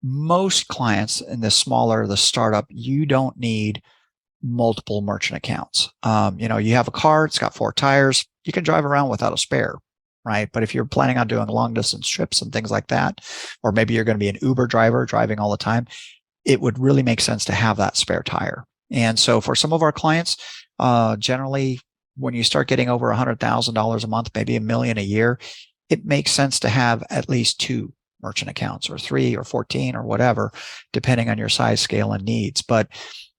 most clients in the smaller, the startup, you don't need multiple merchant accounts. You have a car, it's got 4 tires, you can drive around without a spare, right? But if you're planning on doing long distance trips and things like that, or maybe you're going to be an Uber driver driving all the time, it would really make sense to have that spare tire. And so for some of our clients, generally, when you start getting over $100,000 a month, maybe $1 million a year, it makes sense to have at least 2 merchant accounts, or 3 or 14 or whatever, depending on your size, scale, and needs. But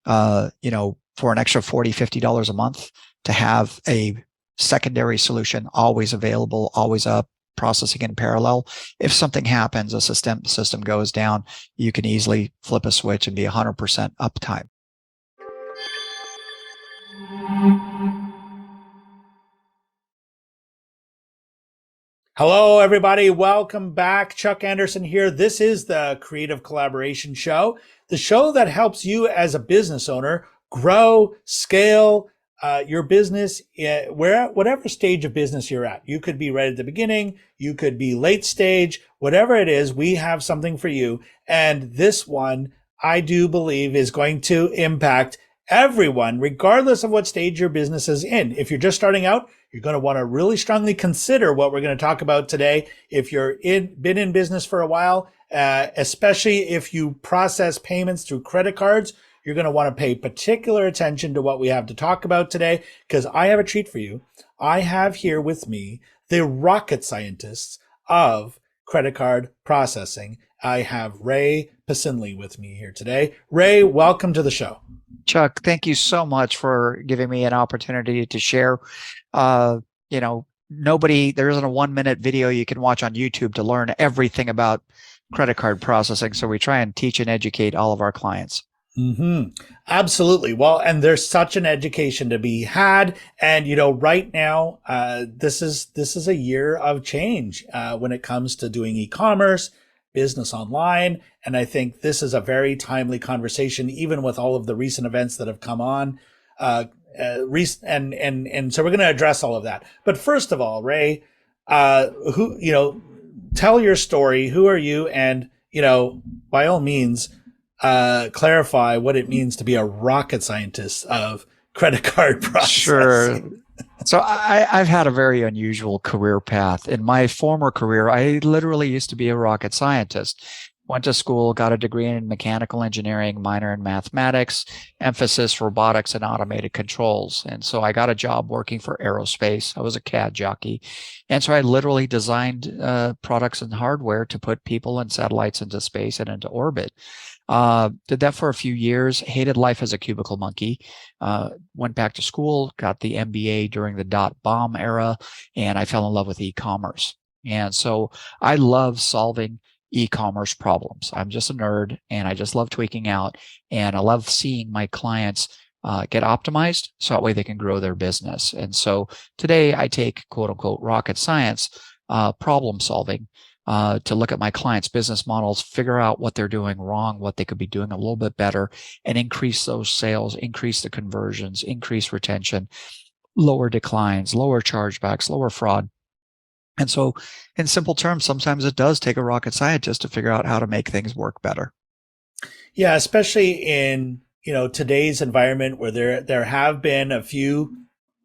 for an extra $40, $50 a month, to have a secondary solution always available, always up, processing in parallel. If something happens, a system goes down, you can easily flip a switch and be 100% uptime. Hello, everybody. Welcome back. Chuck Anderson here. This is the Creative Collaboration Show, the show that helps you as a business owner grow, scale your business, whatever stage of business you're at. You could be right at the beginning. You could be late stage. Whatever it is, we have something for you. And this one, I do believe, is going to impact everyone, regardless of what stage your business is in. If you're just starting out, you're going to want to really strongly consider what we're going to talk about today. If you're been in business for a while, especially if you process payments through credit cards, you're going to want to pay particular attention to what we have to talk about today, because I have a treat for you. I have here with me the rocket scientists of credit card processing. I have Ray Pasinli with me here today. Ray, welcome to the show. Chuck, thank you so much for giving me an opportunity to share. There isn't a 1-minute video you can watch on YouTube to learn everything about credit card processing. So we try and teach and educate all of our clients. Mm-hmm. Absolutely. Well, and there's such an education to be had. And, right now, this is a year of change, when it comes to doing e-commerce, business online. And I think this is a very timely conversation, even with all of the recent events that have come on. And so we're going to address all of that. But first of all, Ray, tell your story. Who are you? And, by all means, clarify what it means to be a rocket scientist of credit card processing. Sure. So I've had a very unusual career path. In my former career, I literally used to be a rocket scientist. Went to school, got a degree in mechanical engineering, minor in mathematics, emphasis robotics and automated controls. And so I got a job working for aerospace. I was a CAD jockey. And so I literally designed products and hardware to put people and satellites into space and into orbit. Did that for a few years, hated life as a cubicle monkey, went back to school, got the MBA during the .bomb era, and I fell in love with e-commerce. And so I love solving e-commerce problems. I'm just a nerd and I just love tweaking out, and I love seeing my clients get optimized so that way they can grow their business. And so today I take quote unquote rocket science problem solving to look at my clients' business models, figure out what they're doing wrong, what they could be doing a little bit better, and increase those sales, increase the conversions, increase retention, lower declines, lower chargebacks, lower fraud. And so in simple terms, sometimes it does take a rocket scientist to figure out how to make things work better. Yeah, especially in, today's environment where there have been a few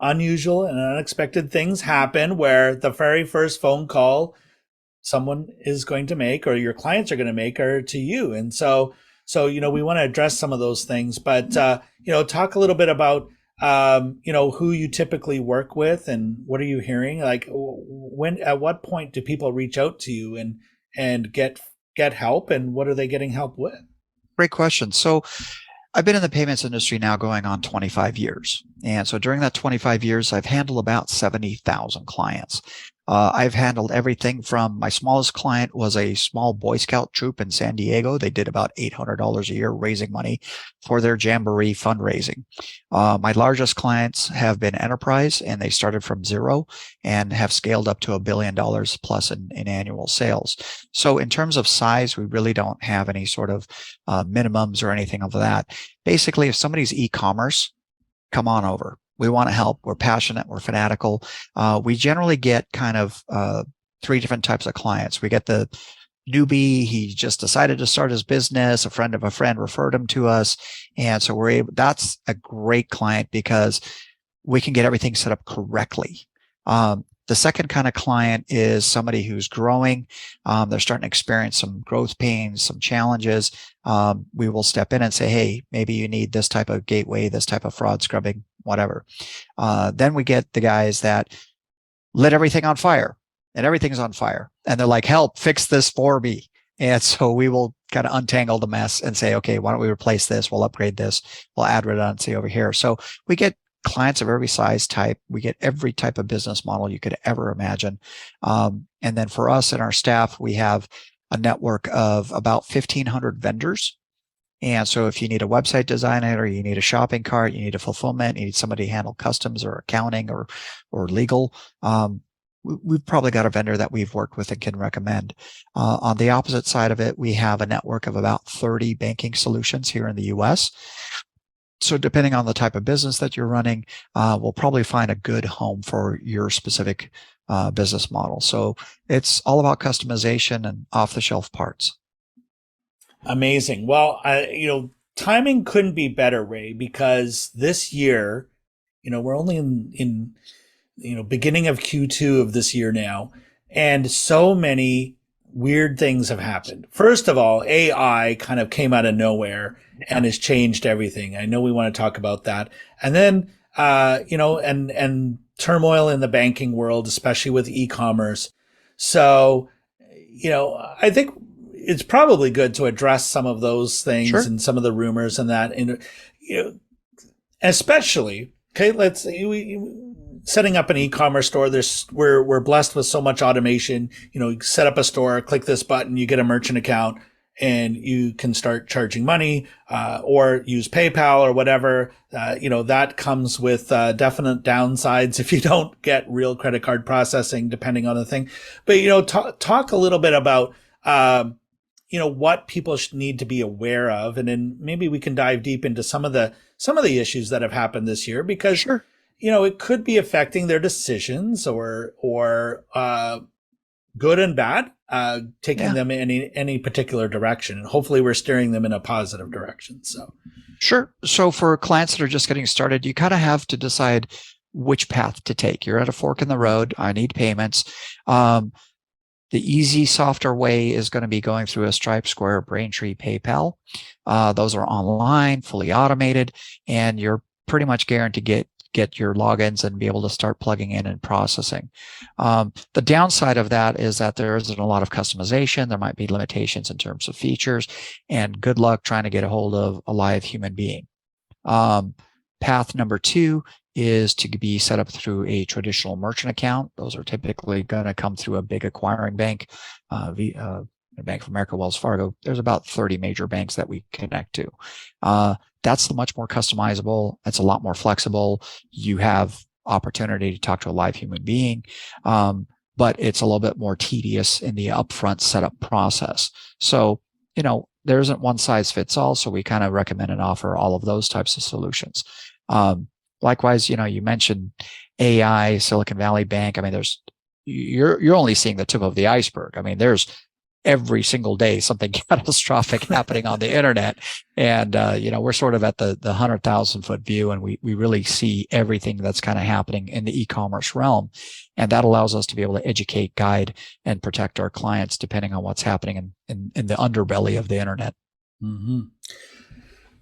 unusual and unexpected things happen, where the very first phone call someone is going to make, or your clients are going to make, are to you. And so, we want to address some of those things, but, talk a little bit about, who you typically work with and what are you hearing? Like at what point do people reach out to you and get help, and what are they getting help with? Great question. So I've been in the payments industry now going on 25 years. And so during that 25 years, I've handled about 70,000 clients. I've handled everything from, my smallest client was a small Boy Scout troop in San Diego. They did about $800 a year raising money for their Jamboree fundraising. My largest clients have been enterprise, and they started from zero and have scaled up to $1 billion plus in annual sales. So in terms of size, we really don't have any sort of minimums or anything of that. Basically, if somebody's e-commerce, come on over. We want to help. We're passionate. We're fanatical. We generally get kind of 3 different types of clients. We get the newbie. He just decided to start his business. A friend of a friend referred him to us. And so that's a great client because we can get everything set up correctly. The second kind of client is somebody who's growing. They're starting to experience some growth pains, some challenges. We will step in and say, hey, maybe you need this type of gateway, this type of fraud scrubbing, whatever. Then we get the guys that lit everything on fire and everything's on fire. And they're like, help, fix this for me. And so we will kind of untangle the mess and say, okay, why don't we replace this? We'll upgrade this. We'll add redundancy over here. So we get clients of every size type. We get every type of business model you could ever imagine. And then for us and our staff, we have a network of about 1,500 vendors. And so if you need a website designer, you need a shopping cart, you need a fulfillment, you need somebody to handle customs or accounting or legal, we've probably got a vendor that we've worked with and can recommend. On the opposite side of it, we have a network of about 30 banking solutions here in the US. So depending on the type of business that you're running, we'll probably find a good home for your specific business model. So it's all about customization and off-the-shelf parts. Amazing. Well, timing couldn't be better, Ray, because this year, we're only in beginning of Q2 of this year now, and so many weird things have happened. First of all, AI kind of came out of nowhere and has changed everything. I know we want to talk about that. And then, and turmoil in the banking world, especially with e-commerce. So, I think it's probably good to address some of those things Sure. and some of the rumors and that, especially, okay, let's say setting up an e-commerce store. We're blessed with so much automation. You set up a store, click this button, you get a merchant account, and you can start charging money, or use PayPal or whatever. That comes with definite downsides if you don't get real credit card processing, depending on the thing. But talk a little bit about what people need to be aware of, and then maybe we can dive deep into some of the issues that have happened this year, because Sure. it could be affecting their decisions or good and bad, taking them in any particular direction. And hopefully we're steering them in a positive direction. So, Sure. So for clients that are just getting started, you kind of have to decide which path to take. You're at a fork in the road. I need payments. The easy, softer way is going to be going through a Stripe, Square, Braintree, PayPal. Those are online, fully automated, and you're pretty much guaranteed to get your logins and be able to start plugging in and processing. The downside of that is that there isn't a lot of customization. There might be limitations in terms of features, and good luck trying to get a hold of a live human being. Path number 2 is to be set up through a traditional merchant account. Those are typically going to come through a big acquiring bank, Bank of America, Wells Fargo. There's about 30 major banks that we connect to. That's much more customizable. It's a lot more flexible. You have opportunity to talk to a live human being, but it's a little bit more tedious in the upfront setup process. So, there isn't one size fits all. So we kind of recommend and offer all of those types of solutions. Likewise, you mentioned AI, Silicon Valley Bank. I mean, you're only seeing the tip of the iceberg. I mean, there's every single day something catastrophic happening on the internet. And, we're sort of at the 100,000-foot view, and we really see everything that's kind of happening in the e-commerce realm. And that allows us to be able to educate, guide, and protect our clients depending on what's happening in the underbelly of the internet. Mm-hmm.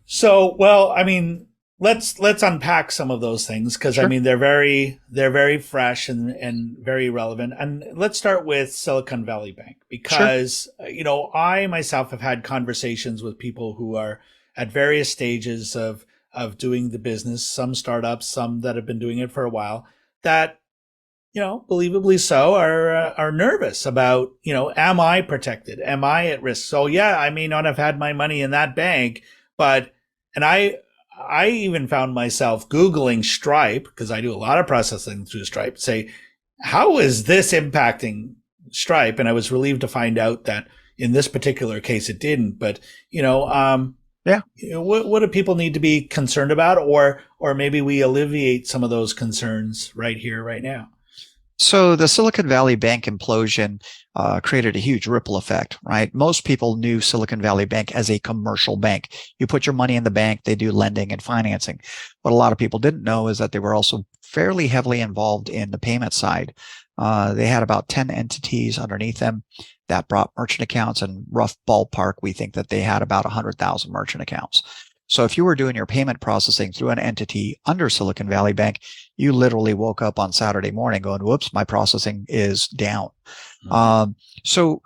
So, well, I mean, let's unpack some of those things, because Sure. I mean they're very fresh and very relevant. And let's start with Silicon Valley Bank, because I myself have had conversations with people who are at various stages of doing the business, some startups, some that have been doing it for a while, that believably so, are nervous about, am I protected? Am I at risk? So yeah, I may not have had my money in that bank, and I even found myself Googling Stripe, because I do a lot of processing through Stripe, say, how is this impacting Stripe? And I was relieved to find out that in this particular case, it didn't. But, what do people need to be concerned about? Or maybe we alleviate some of those concerns right here, right now. So the Silicon Valley Bank implosion created a huge ripple effect, right? Most people knew Silicon Valley Bank as a commercial bank. You put your money in the bank, they do lending and financing. What a lot of people didn't know is that they were also fairly heavily involved in the payment side. They had about 10 entities underneath them that brought merchant accounts, and rough ballpark, we think that they had about 100,000 merchant accounts. So if you were doing your payment processing through an entity under Silicon Valley Bank, you literally woke up on Saturday morning going, whoops, my processing is down. Mhm. So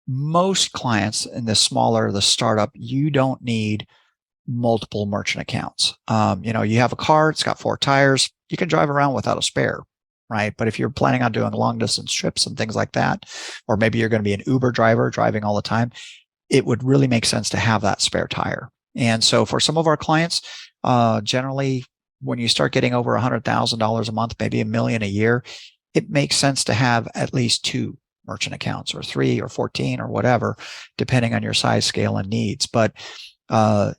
most clients in the startup, you don't need multiple merchant accounts. You have a car, it's got 4 tires, you can drive around without a spare, right? But if you're planning on doing long distance trips and things like that, or maybe you're going to be an Uber driver driving all the time, it would really make sense to have that spare tire. And so for some of our clients, generally, when you start getting over $100,000 a month, maybe $1 million a year, it makes sense to have at least 2 merchant accounts, or 3 or 14 or whatever, depending on your size, scale, and needs. But, for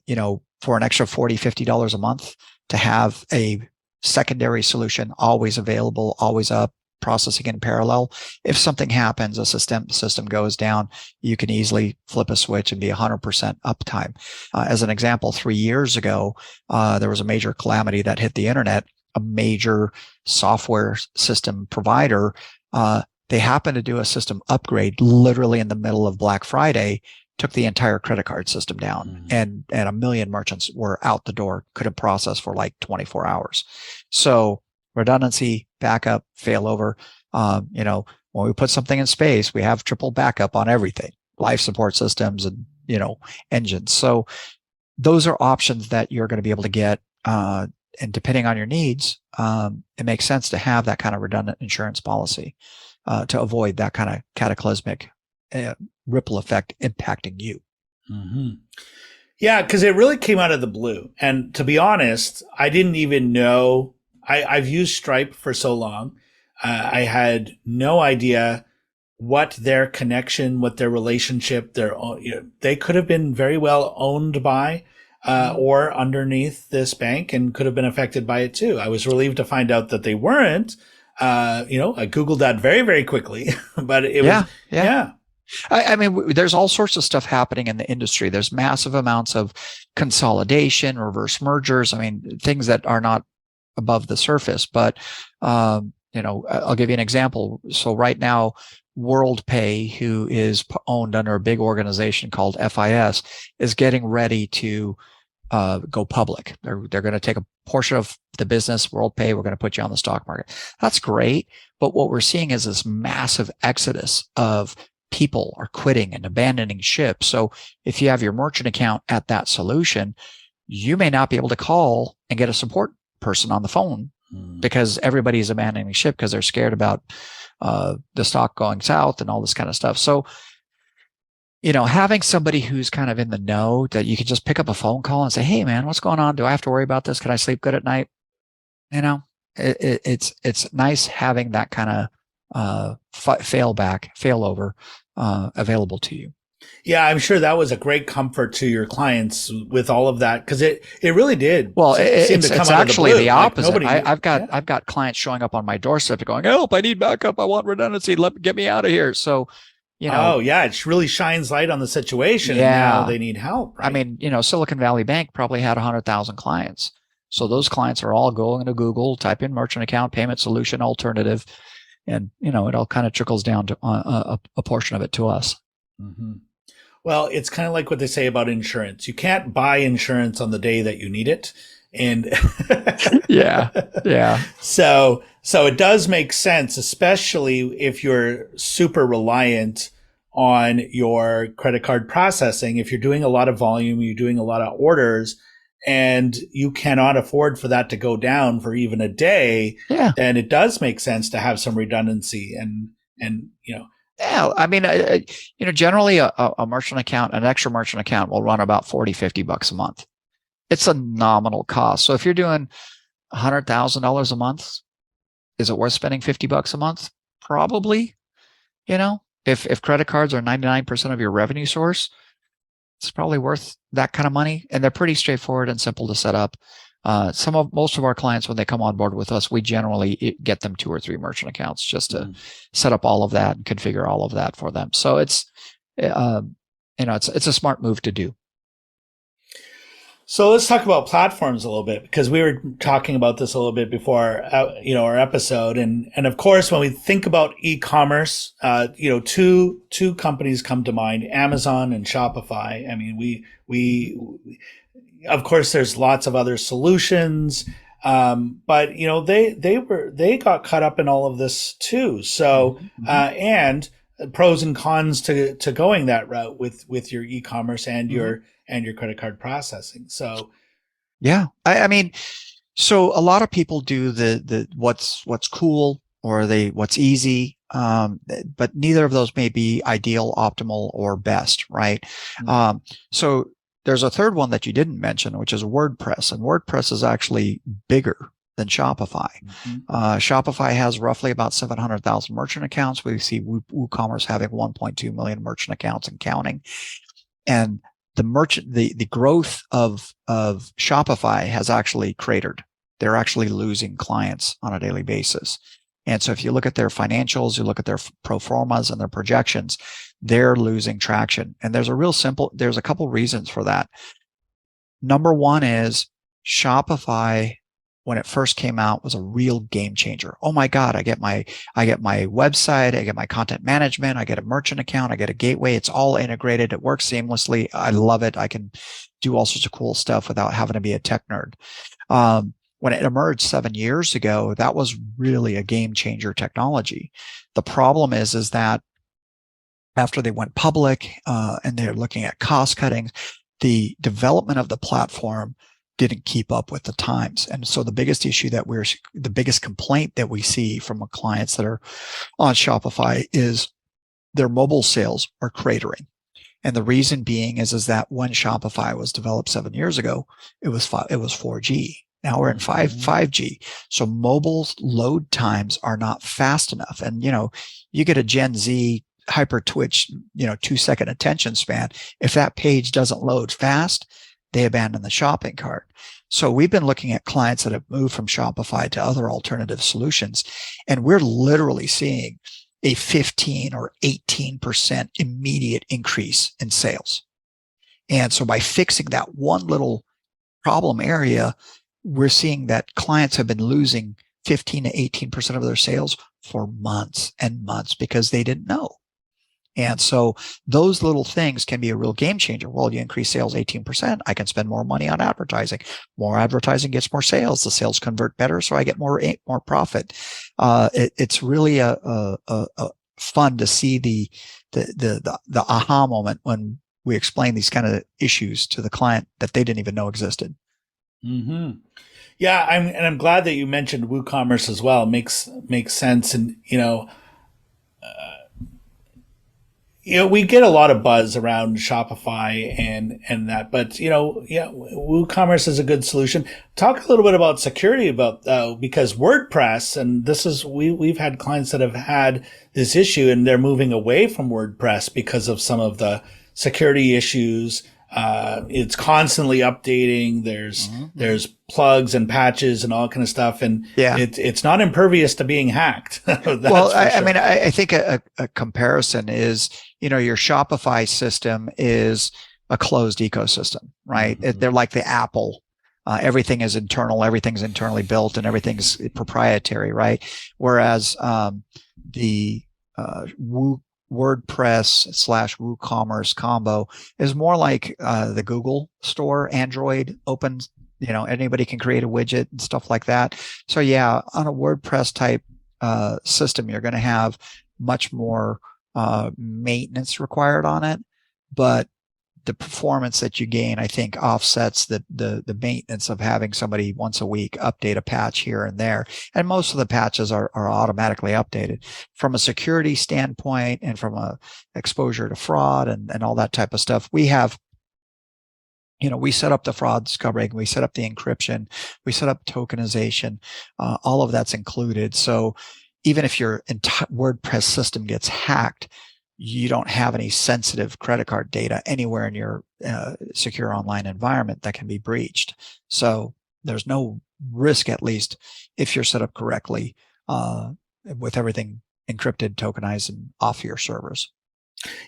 an extra $40, $50 a month to have a secondary solution always available, always up, processing in parallel. If something happens, a system goes down, you can easily flip a switch and be 100% uptime. As an example, 3 years ago, there was a major calamity that hit the internet. A major software system provider, they happened to do a system upgrade literally in the middle of Black Friday, took the entire credit card system down, and 1 million merchants were out the door, couldn't process for like 24 hours. So redundancy, backup, failover. When we put something in space, we have triple backup on everything, life support systems and, engines. So those are options that you're going to be able to get. And depending on your needs, it makes sense to have that kind of redundant insurance policy to avoid that kind of cataclysmic ripple effect impacting you. Mm-hmm. Yeah, because it really came out of the blue. And to be honest, I didn't even know. I've used Stripe for so long. I had no idea what their connection, what their relationship, they could have been very well owned by or underneath this bank and could have been affected by it too. I was relieved to find out that they weren't. I Googled that very, very quickly, but it was, yeah. I mean, there's all sorts of stuff happening in the industry. There's massive amounts of consolidation, reverse mergers. I mean, things that are not above the surface. But, I'll give you an example. So right now, WorldPay, who is owned under a big organization called FIS, is getting ready to go public. They're going to take a portion of the business, WorldPay. We're going to put you on the stock market. That's great. But what we're seeing is this massive exodus of people are quitting and abandoning ship. So if you have your merchant account at that solution, you may not be able to call and get a support person on the phone because everybody's abandoning ship because they're scared about the stock going south and all this kind of stuff. So, having somebody who's kind of in the know that you can just pick up a phone call and say, hey man, what's going on? Do I have to worry about this? Can I sleep good at night? It's nice having that kind of failover available to you. Yeah, I'm sure that was a great comfort to your clients with all of that because it really did. Well, it's actually the opposite. Like I've got clients showing up on my doorstep going, "Help! I need backup. I want redundancy. Get me out of here." So, oh yeah, it really shines light on the situation. Yeah, and now they need help. Right? I mean, Silicon Valley Bank probably had 100,000 clients, so those clients are all going to Google, type in merchant account payment solution alternative, and it all kind of trickles down to a portion of it to us. Mm-hmm. Well, it's kind of like what they say about insurance. You can't buy insurance on the day that you need it. And yeah. So it does make sense, especially if you're super reliant on your credit card processing. If you're doing a lot of volume, you're doing a lot of orders, and you cannot afford for that to go down for even a day, then it does make sense to have some redundancy and. Yeah, I mean, generally a merchant account, an extra merchant account will run about $40-$50 a month. It's a nominal cost. So if you're doing $100,000 a month, is it worth spending $50 a month? Probably. If credit cards are 99% of your revenue source, it's probably worth that kind of money. And they're pretty straightforward and simple to set up. Most of our clients, when they come on board with us, we generally get them 2 or 3 merchant accounts just to set up all of that and configure all of that for them. So uh, it's a smart move to do. So let's talk about platforms a little bit, because we were talking about this a little bit before, our episode. And of course, when we think about e-commerce, two companies come to mind, Amazon and Shopify. I mean, we, of course, there's lots of other solutions. But they got caught up in all of this too. So, and pros and cons to going that route with your e-commerce and your credit card processing. So, yeah, I mean, so a lot of people do the what's cool or what's easy, but neither of those may be ideal, optimal, or best, right? So there's a third one that you didn't mention, which is WordPress, and WordPress is actually bigger than Shopify. Shopify has roughly about 700,000 merchant accounts. We see WooCommerce having 1.2 million merchant accounts and counting. And the growth of Shopify has actually cratered. They're actually losing clients on a daily basis. And so if you look at their financials, you look at their pro formas and their projections, they're losing traction. And there's a couple reasons for that. Number one is Shopify, when it first came out, was a real game changer. Oh my God, I get my website, I get my content management, I get a merchant account, I get a gateway. It's all integrated. It works seamlessly. I love it. I can do all sorts of cool stuff without having to be a tech nerd. When it emerged 7 years ago, that was really a game changer technology. The problem is that after they went public, and they're looking at cost cutting, the development of the platform didn't keep up with the times. And so the biggest complaint that we see from clients that are on Shopify is their mobile sales are cratering. And the reason being is that when Shopify was developed 7 years ago, it was 4G. Now we're in 5G. So mobile load times are not fast enough. And, you get a Gen Z hyper twitch, 2-second attention span. If that page doesn't load fast, they abandon the shopping cart. So we've been looking at clients that have moved from Shopify to other alternative solutions, and we're literally seeing a 15 or 18% immediate increase in sales. And so by fixing that one little problem area, we're seeing that clients have been losing 15 to 18% of their sales for months and months because they didn't know. And so those little things can be a real game changer. Well, you increase sales 18%, I can spend more money on advertising. More advertising gets more sales. The sales convert better, so I get more profit. It's really a fun to see the aha moment when we explain these kind of issues to the client that they didn't even know existed. Yeah, I'm glad that you mentioned WooCommerce as well. Makes sense, and we get a lot of buzz around Shopify and that, but WooCommerce is a good solution. Talk a little bit about security because WordPress, and this is we've had clients that have had this issue and they're moving away from WordPress because of some of the security issues. It's constantly updating. There's plugs and patches and all kind of stuff, and it's not impervious to being hacked. I mean, I think a comparison is, your Shopify system is a closed ecosystem, right? They're like the Apple. Everything is internal, everything's internally built, and everything's proprietary, right? Whereas the WordPress / WooCommerce combo is more like the Google store, Android open, anybody can create a widget and stuff like that. So yeah, on a WordPress type system, you're going to have much more maintenance required on it, but the performance that you gain, I think, offsets the maintenance of having somebody once a week update a patch here and there. And most of the patches are automatically updated. From a security standpoint and from a exposure to fraud and all that type of stuff, we have, we set up the fraud discovery, we set up the encryption, we set up tokenization, all of that's included. So even if your entire WordPress system gets hacked, you don't have any sensitive credit card data anywhere in your secure online environment that can be breached. So there's no risk, at least if you're set up correctly, with everything encrypted, tokenized, and off your servers.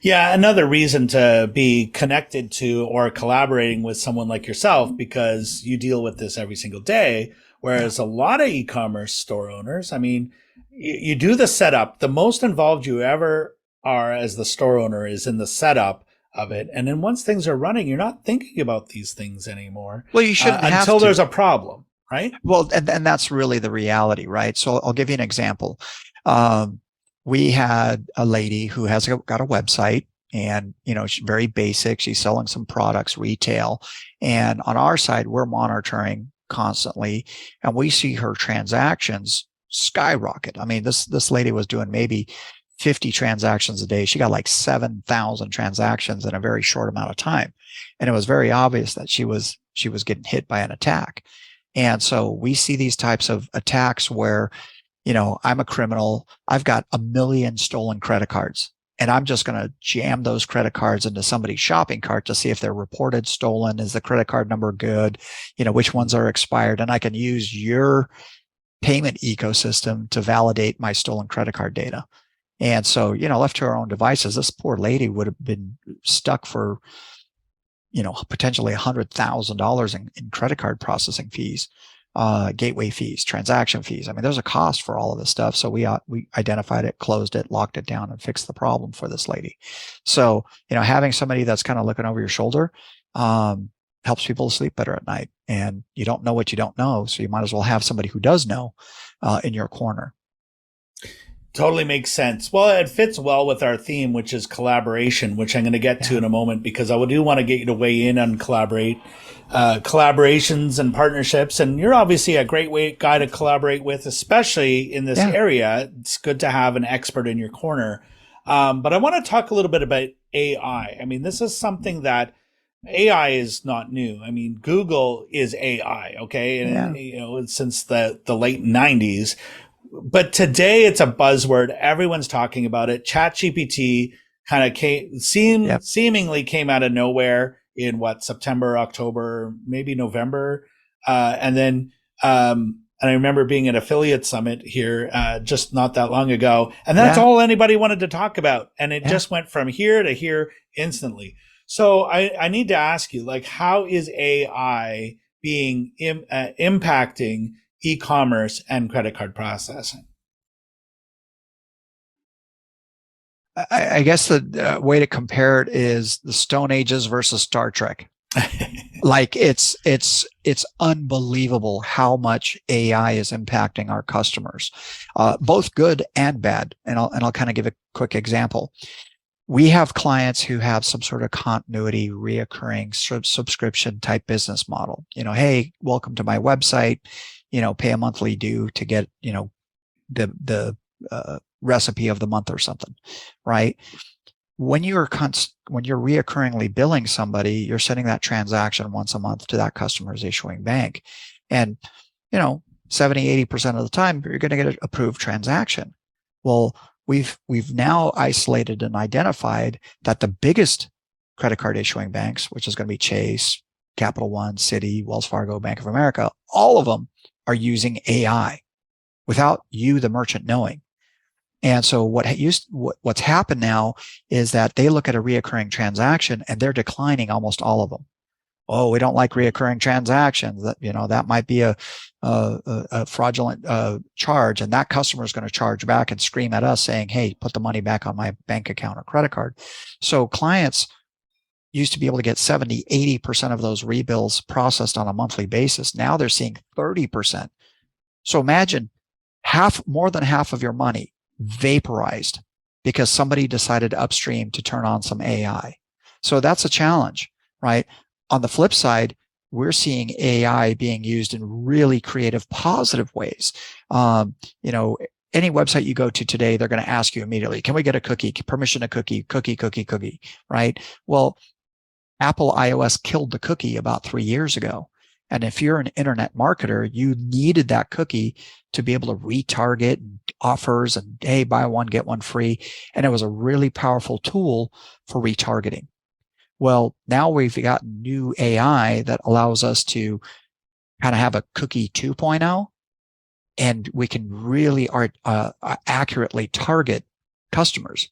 Yeah, another reason to be connected to or collaborating with someone like yourself, because you deal with this every single day. Yeah. Whereas a lot of e-commerce store owners, I mean, you do the setup. The most involved you ever are as the store owner is in the setup of it. And then once things are running, you're not thinking about these things anymore Well, you shouldn't have until there's to. a problem, right? Well, and that's really the reality, right? So I'll give you an example. Um, we had a lady who got a website, and she's very basic. She's selling some products retail, and on our side, we're monitoring constantly, and we see her transactions skyrocket. I mean, this lady was doing maybe 50 transactions a day. She got like 7,000 transactions in a very short amount of time, and it was very obvious that she was getting hit by an attack. And so we see these types of attacks where, I'm a criminal. I've got a million stolen credit cards, and I'm just going to jam those credit cards into somebody's shopping cart to see if they're reported stolen. Is the credit card number good? Which ones are expired? And I can use your payment ecosystem to validate my stolen credit card data. And so, left to our own devices, this poor lady would have been stuck for, potentially $100,000 in credit card processing fees, gateway fees, transaction fees. I mean, there's a cost for all of this stuff. So we identified it, closed it, locked it down, and fixed the problem for this lady. So, having somebody that's kind of looking over your shoulder, helps people sleep better at night. And you don't know what you don't know. So you might as well have somebody who does know, in your corner. Totally makes sense. Well, it fits well with our theme, which is collaboration, which I'm going to get to in a moment, because I do want to get you to weigh in on collaborations and partnerships. And you're obviously a great guy to collaborate with, especially in this area. It's good to have an expert in your corner. But I want to talk a little bit about AI. I mean, this is something that AI is not new. I mean, Google is AI, okay? And, since the late 90s. But today it's a buzzword. Everyone's talking about it. ChatGPT kind of seemingly came out of nowhere in September, October, maybe November. And I remember being at Affiliate Summit here, just not that long ago. And that's all anybody wanted to talk about. And it just went from here to here instantly. So I need to ask you, like, how is AI being impacting e-commerce and credit card processing? I guess the way to compare it is the Stone Ages versus Star Trek. Like it's unbelievable how much AI is impacting our customers, both good and bad. And I'll kind of give a quick example. We have clients who have some sort of continuity, reoccurring subscription type business model. Hey, welcome to my website. Pay a monthly due to get, the recipe of the month or something, right? When you're reoccurringly billing somebody, you're sending that transaction once a month to that customer's issuing bank. And, 70-80% of the time, you're going to get an approved transaction. Well, we've now isolated and identified that the biggest credit card issuing banks, which is going to be Chase, Capital One, Citi, Wells Fargo, Bank of America, all of them are using AI without you, the merchant, knowing. And so what's happened now is that they look at a reoccurring transaction and they're declining almost all of them. Oh, we don't like reoccurring transactions. That might be a fraudulent charge, and that customer is going to charge back and scream at us saying, "Hey, put the money back on my bank account or credit card." So clients used to be able to get 70-80% of those rebills processed on a monthly basis. Now they're seeing 30%. So imagine more than half of your money vaporized because somebody decided upstream to turn on some AI. So that's a challenge, right? On the flip side, we're seeing AI being used in really creative, positive ways. Any website you go to today, they're going to ask you immediately, can we get a cookie, permission to cookie, right? Well, Apple iOS killed the cookie about 3 years ago. And if you're an internet marketer, you needed that cookie to be able to retarget offers and, hey, buy one, get one free. And it was a really powerful tool for retargeting. Well, now we've got new AI that allows us to kind of have a cookie 2.0, and we can really accurately target customers.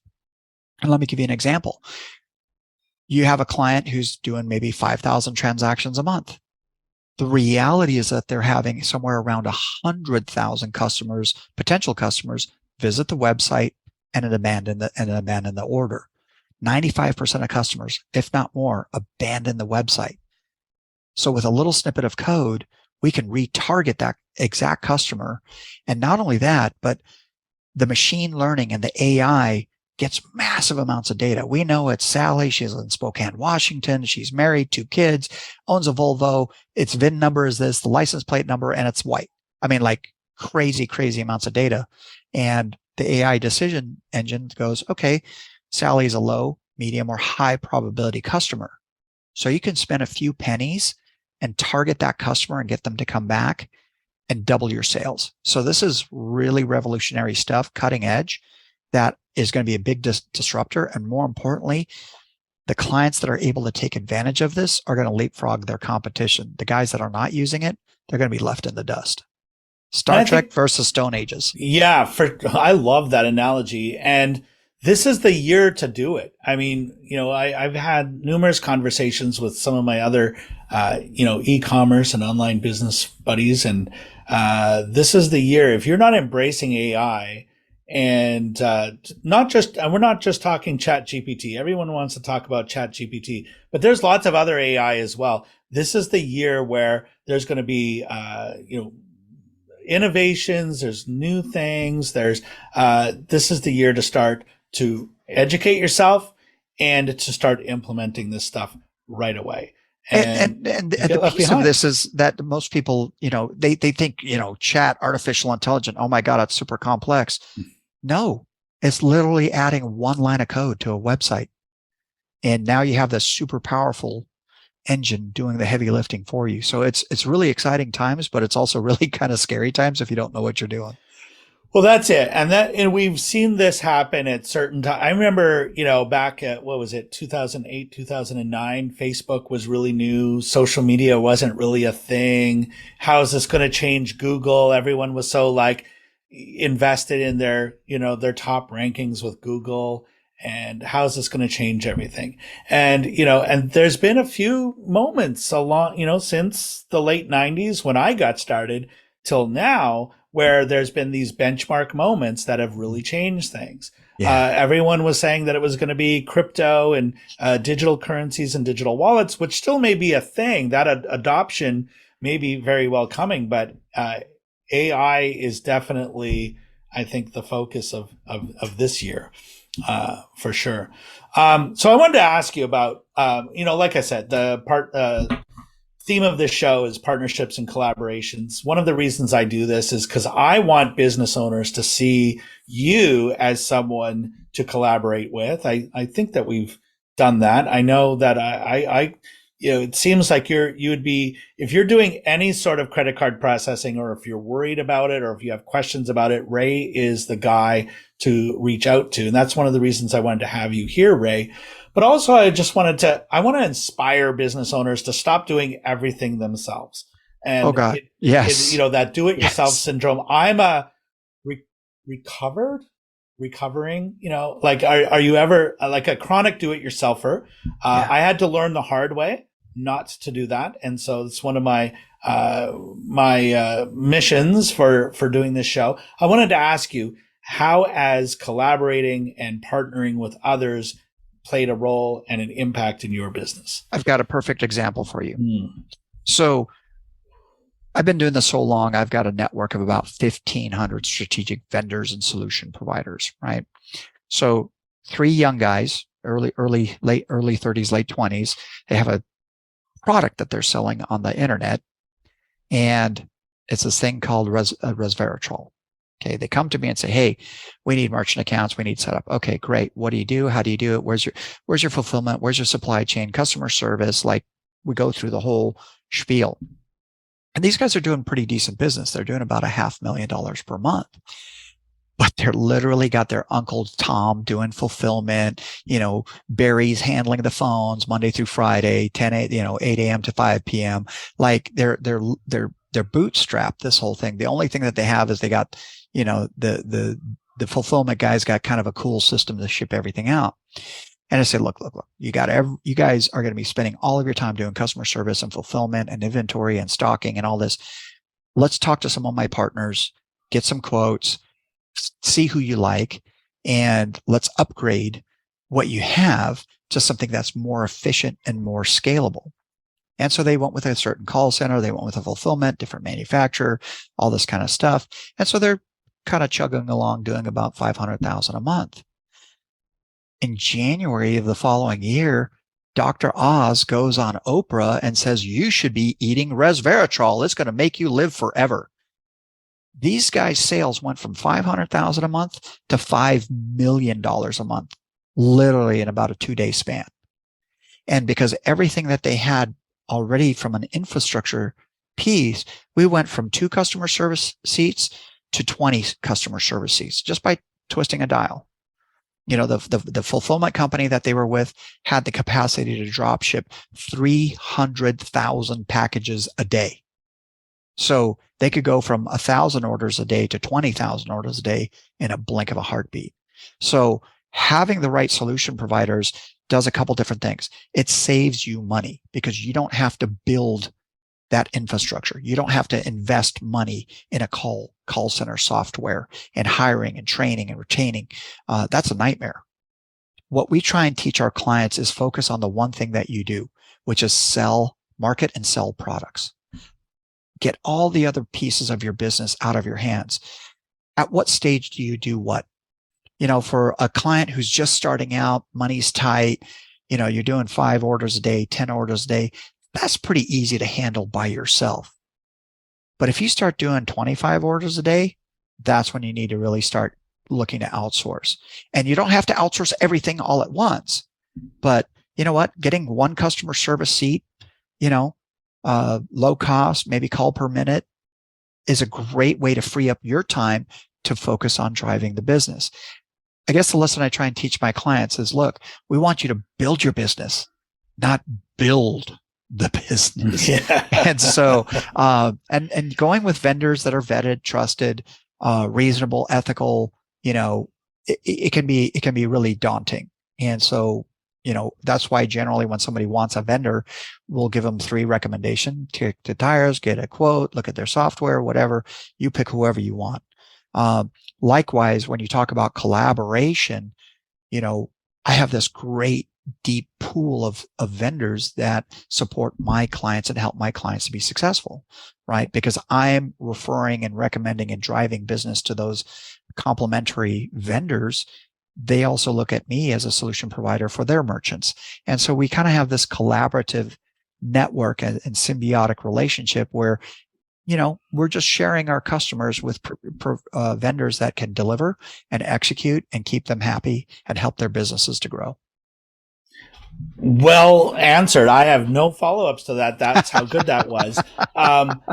And let me give you an example. You have a client who's doing maybe 5,000 transactions a month. The reality is that they're having somewhere around 100,000 customers, potential customers, visit the website and abandon the order. 95% of customers, if not more, abandon the website. So with a little snippet of code, we can retarget that exact customer. And not only that, but the machine learning and the AI gets massive amounts of data. We know it's Sally. She's in Spokane, Washington. She's married, 2 kids, owns a Volvo. Its VIN number is this, the license plate number, and it's white. I mean, like crazy, crazy amounts of data. And the AI decision engine goes, okay, Sally's a low, medium, or high probability customer. So you can spend a few pennies and target that customer and get them to come back and double your sales. So this is really revolutionary stuff, cutting edge, that is going to be a big disruptor. And more importantly, the clients that are able to take advantage of this are going to leapfrog their competition. The guys that are not using it, they're going to be left in the dust. Star Trek versus Stone Ages. Yeah, I love that analogy. And this is the year to do it. I mean, I've had numerous conversations with some of my other, e-commerce and online business buddies. And this is the year. If you're not embracing AI, and we're not just talking Chat GPT. Everyone wants to talk about Chat GPT, but there's lots of other AI as well. This is the year where there's going to be, innovations. There's new things. This is the year to start to educate yourself and to start implementing this stuff right away. And the piece of this is that most people, they think, chat, artificial intelligence, oh my God, it's super complex. No, it's literally adding one line of code to a website. And now you have this super powerful engine doing the heavy lifting for you. So it's really exciting times, but it's also really kind of scary times if you don't know what you're doing. Well, that's it. And we've seen this happen at certain times. I remember, back at, 2008, 2009, Facebook was really new. Social media wasn't really a thing. How is this going to change Google? Everyone was so invested in their top rankings with Google. And how is this going to change everything? And, and there's been a few moments along, since the late 90s when I got started till now, where there's been these benchmark moments that have really changed things. Yeah. Everyone was saying that it was going to be crypto and digital currencies and digital wallets, which still may be a thing. That adoption may be very well coming, but AI is definitely, I think, the focus of this year. For sure. So I wanted to ask you about, like I said, the theme of this show is partnerships and collaborations. One of the reasons I do this is because I want business owners to see you as someone to collaborate with. I think that we've done that. I know that it seems like you would be, if you're doing any sort of credit card processing, or if you're worried about it, or if you have questions about it, Ray is the guy to reach out to. And that's one of the reasons I wanted to have you here, Ray. But also I want to inspire business owners to stop doing everything themselves. And oh God, yes. That do-it-yourself syndrome. I'm a recovering, are you ever like a chronic do-it-yourselfer? I had to learn the hard way not to do that. And so it's one of my missions for doing this show. I wanted to ask you, how has collaborating and partnering with others played a role and an impact in your business? I've got a perfect example for you. So I've been doing this so long, I've got a network of about 1,500 strategic vendors and solution providers, right? So 3 young guys, early 30s, late 20s, they have a product that they're selling on the internet, and it's this thing called resveratrol. Okay, they come to me and say, "Hey, we need merchant accounts. We need setup." Okay, great. What do you do? How do you do it? Where's your fulfillment? Where's your supply chain? Customer service? Like, we go through the whole spiel. And these guys are doing pretty decent business. They're doing about $500,000 per month. but they're literally got their Uncle Tom doing fulfillment, Barry's handling the phones Monday through Friday, 8 a.m. to 5 p.m. Like they're bootstrapped this whole thing. The only thing that they have is they got, the fulfillment guys got kind of a cool system to ship everything out. And I said, look, you guys are going to be spending all of your time doing customer service and fulfillment and inventory and stocking and all this. Let's talk to some of my partners, get some quotes, see who you like, and let's upgrade what you have to something that's more efficient and more scalable. And so they went with a certain call center, they went with a fulfillment, different manufacturer, all this kind of stuff. And so they're kind of chugging along doing about 500,000 a month. In January of the following year, Dr. Oz goes on Oprah and says, you should be eating resveratrol. It's going to make you live forever. These guys' sales went from 500,000 a month to $5 million a month, literally in about a 2-day span. And because everything that they had already from an infrastructure piece, we went from 2 customer service seats to 20 customer service seats just by twisting a dial. The fulfillment company that they were with had the capacity to drop ship 300,000 packages a day. So they could go from 1,000 orders a day to 20,000 orders a day in a blink of a heartbeat. So having the right solution providers does a couple different things. It saves you money because you don't have to build that infrastructure. You don't have to invest money in a call center software and hiring and training and retaining. That's a nightmare. What we try and teach our clients is focus on the one thing that you do, which is market and sell products. Get all the other pieces of your business out of your hands. At what stage do you do what? For a client who's just starting out, money's tight, you're doing 5 orders a day, 10 orders a day. That's pretty easy to handle by yourself. But if you start doing 25 orders a day, that's when you need to really start looking to outsource. And you don't have to outsource everything all at once. But you know what? Getting 1 customer service seat, low cost, maybe call per minute, is a great way to free up your time to focus on driving the business. I guess the lesson I try and teach my clients is, look, we want you to build your business, not build the business. Yeah. And so, and going with vendors that are vetted, trusted, reasonable, ethical, it can be really daunting. And so, that's why generally when somebody wants a vendor, we'll give them 3 recommendations: kick the tires, get a quote, look at their software, whatever. You pick whoever you want. Likewise, when you talk about collaboration, I have this great deep pool of vendors that support my clients and help my clients to be successful, right? Because I'm referring and recommending and driving business to those complementary vendors. They also look at me as a solution provider for their merchants. And so we kind of have this collaborative network and symbiotic relationship where, we're just sharing our customers with vendors that can deliver and execute and keep them happy and help their businesses to grow. Well answered. I have no follow-ups to that. That's how good that was.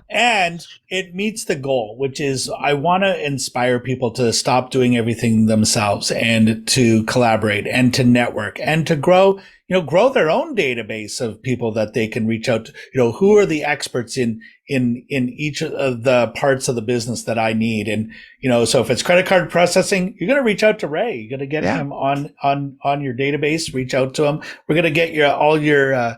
And it meets the goal, which is I want to inspire people to stop doing everything themselves and to collaborate and to network and to grow their own database of people that they can reach out to, who are the experts in each of the parts of the business that I need. And, so if it's credit card processing, you're going to reach out to Ray. You're going to get him on your database, reach out to him. We're going to get all your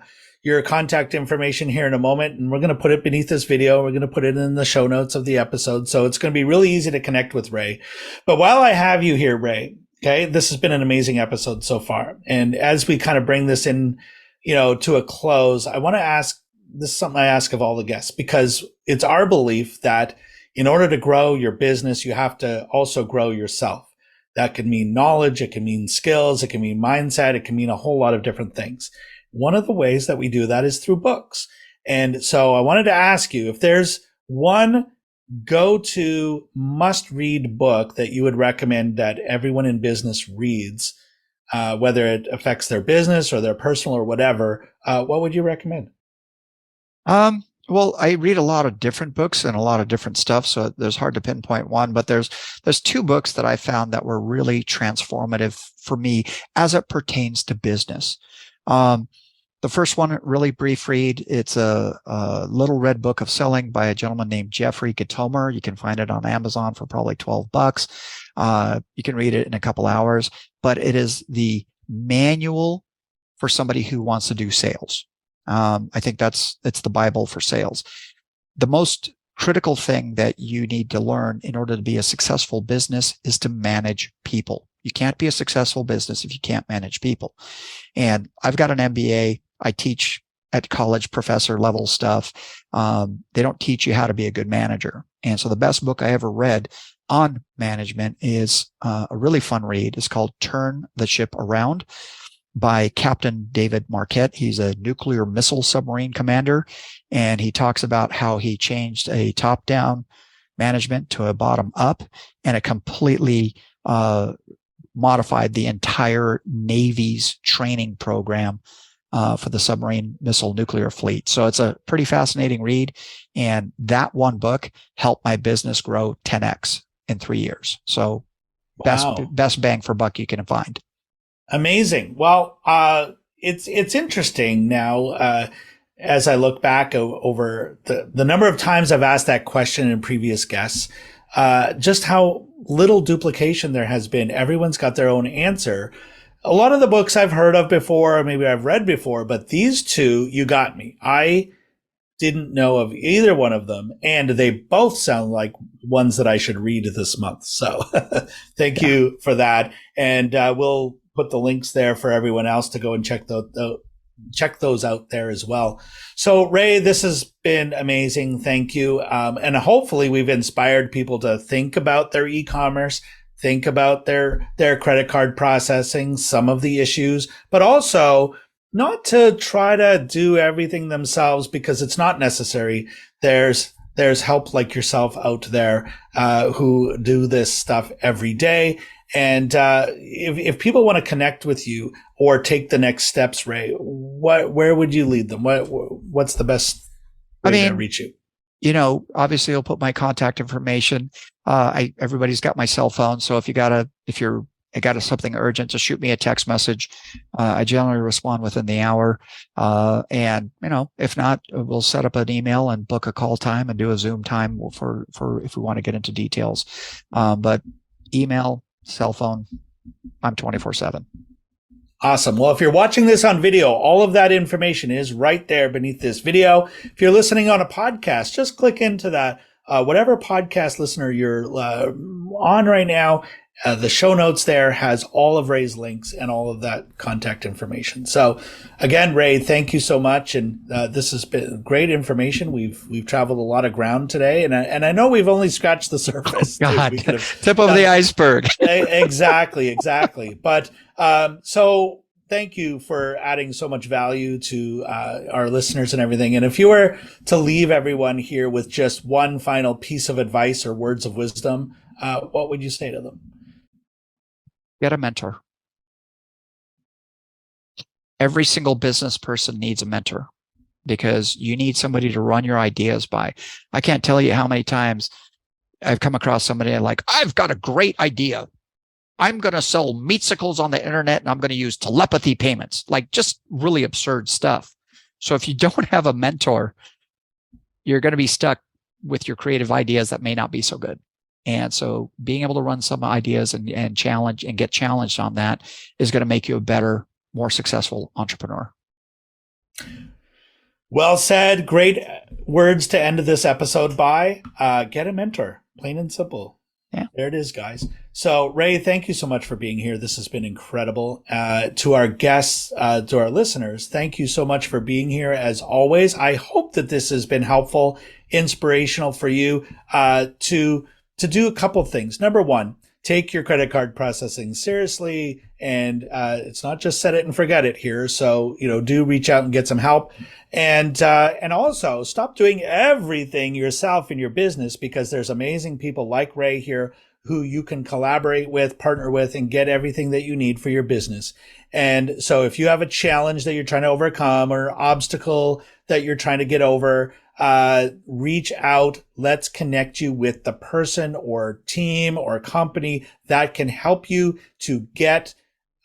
contact information here in a moment, and we're going to put it beneath this video. We're going to put it in the show notes of the episode. So it's going to be really easy to connect with Ray. But while I have you here, Ray, okay, this has been an amazing episode so far. And as we kind of bring this in, to a close, I want to ask, this is something I ask of all the guests, because it's our belief that in order to grow your business, you have to also grow yourself. That can mean knowledge. It can mean skills. It can mean mindset. It can mean a whole lot of different things. One of the ways that we do that is through books. And so I wanted to ask you if there's one go-to must-read book that you would recommend that everyone in business reads, whether it affects their business or their personal or whatever, what would you recommend? Well, I read a lot of different books and a lot of different stuff, so there's hard to pinpoint one, but there's two books that I found that were really transformative for me as it pertains to business. Um, the first one, really brief read. It's a little red book of selling by a gentleman named Jeffrey Gitomer. You can find it on Amazon for probably $12. You can read it in a couple hours, but it is the manual for somebody who wants to do sales. I think it's the Bible for sales. The most critical thing that you need to learn in order to be a successful business is to manage people. You can't be a successful business if you can't manage people. And I've got an MBA. I teach at college professor level stuff. They don't teach you how to be a good manager. And so the best book I ever read on management is a really fun read. It's called Turn the Ship Around by Captain David Marquet. He's a nuclear missile submarine commander, and he talks about how he changed a top-down management to a bottom-up, and it completely modified the entire Navy's training program for the submarine missile nuclear fleet. So it's a pretty fascinating read, and that one book helped my business grow 10x in 3 years. So Wow. best bang for buck you can find. Amazing. Well, it's interesting now, as I look back over the number of times I've asked that question in previous guests, just how little duplication there has been. Everyone's got their own answer. A lot of the books I've heard of before, or maybe I've read before, but these two, you got me. I didn't know of either one of them, and they both sound like ones that I should read this month. So thank you for that. And we'll put the links there for everyone else to go and check those out there as well. So Ray, this has been amazing. Thank you. And hopefully we've inspired people to think about their e-commerce, think about their credit card processing, some of the issues, but also not to try to do everything themselves, because it's not necessary. There's help like yourself out there who do this stuff every day. And if people want to connect with you or take the next steps, Ray, where would you lead them? What's the best way to reach you? Obviously I'll put my contact information. Everybody's got my cell phone. So if you got something urgent, just shoot me a text message. I generally respond within the hour. And if not, we'll set up an email and book a call time and do a Zoom time for if we want to get into details. But email, cell phone, I'm 24/7. Awesome. Well, if you're watching this on video, all of that information is right there beneath this video. If you're listening on a podcast, just click into that, whatever podcast listener you're on right now. The show notes there has all of Ray's links and all of that contact information. So again, Ray, thank you so much. And this has been great information. We've traveled a lot of ground today, and I know we've only scratched the surface. God, tip of the iceberg. Exactly. But so thank you for adding so much value to our listeners and everything. And if you were to leave everyone here with just one final piece of advice or words of wisdom, what would you say to them? Get a mentor. Every single business person needs a mentor, because you need somebody to run your ideas by. I can't tell you how many times I've come across somebody like, I've got a great idea. I'm going to sell meatsicles on the internet and I'm going to use telepathy payments, like just really absurd stuff. So if you don't have a mentor, you're going to be stuck with your creative ideas that may not be so good. And so being able to run some ideas and challenge and get challenged on that is going to make you a better, more successful entrepreneur. Well said. Great words to end this episode by. Get a mentor, plain and simple. Yeah. There it is, guys. So Ray, thank you so much for being here. This has been incredible. To our guests, to our listeners, thank you so much for being here as always. I hope that this has been helpful, inspirational for you to do a couple of things. Number one, take your credit card processing seriously. And it's not just set it and forget it here. So, do reach out and get some help. And also stop doing everything yourself in your business, because there's amazing people like Ray here who you can collaborate with, partner with, and get everything that you need for your business. And so if you have a challenge that you're trying to overcome or obstacle that you're trying to get over, reach out. Let's connect you with the person or team or company that can help you to get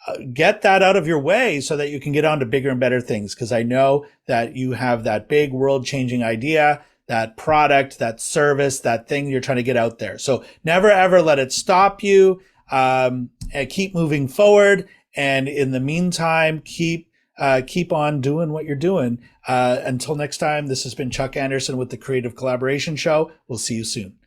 that out of your way so that you can get on to bigger and better things. Because I know that you have that big world changing idea, that product, that service, that thing you're trying to get out there. So never ever let it stop you. And keep moving forward. And in the meantime, keep on doing what you're doing. Until next time, this has been Chuck Anderson with the Creative Collaboration Show. We'll see you soon.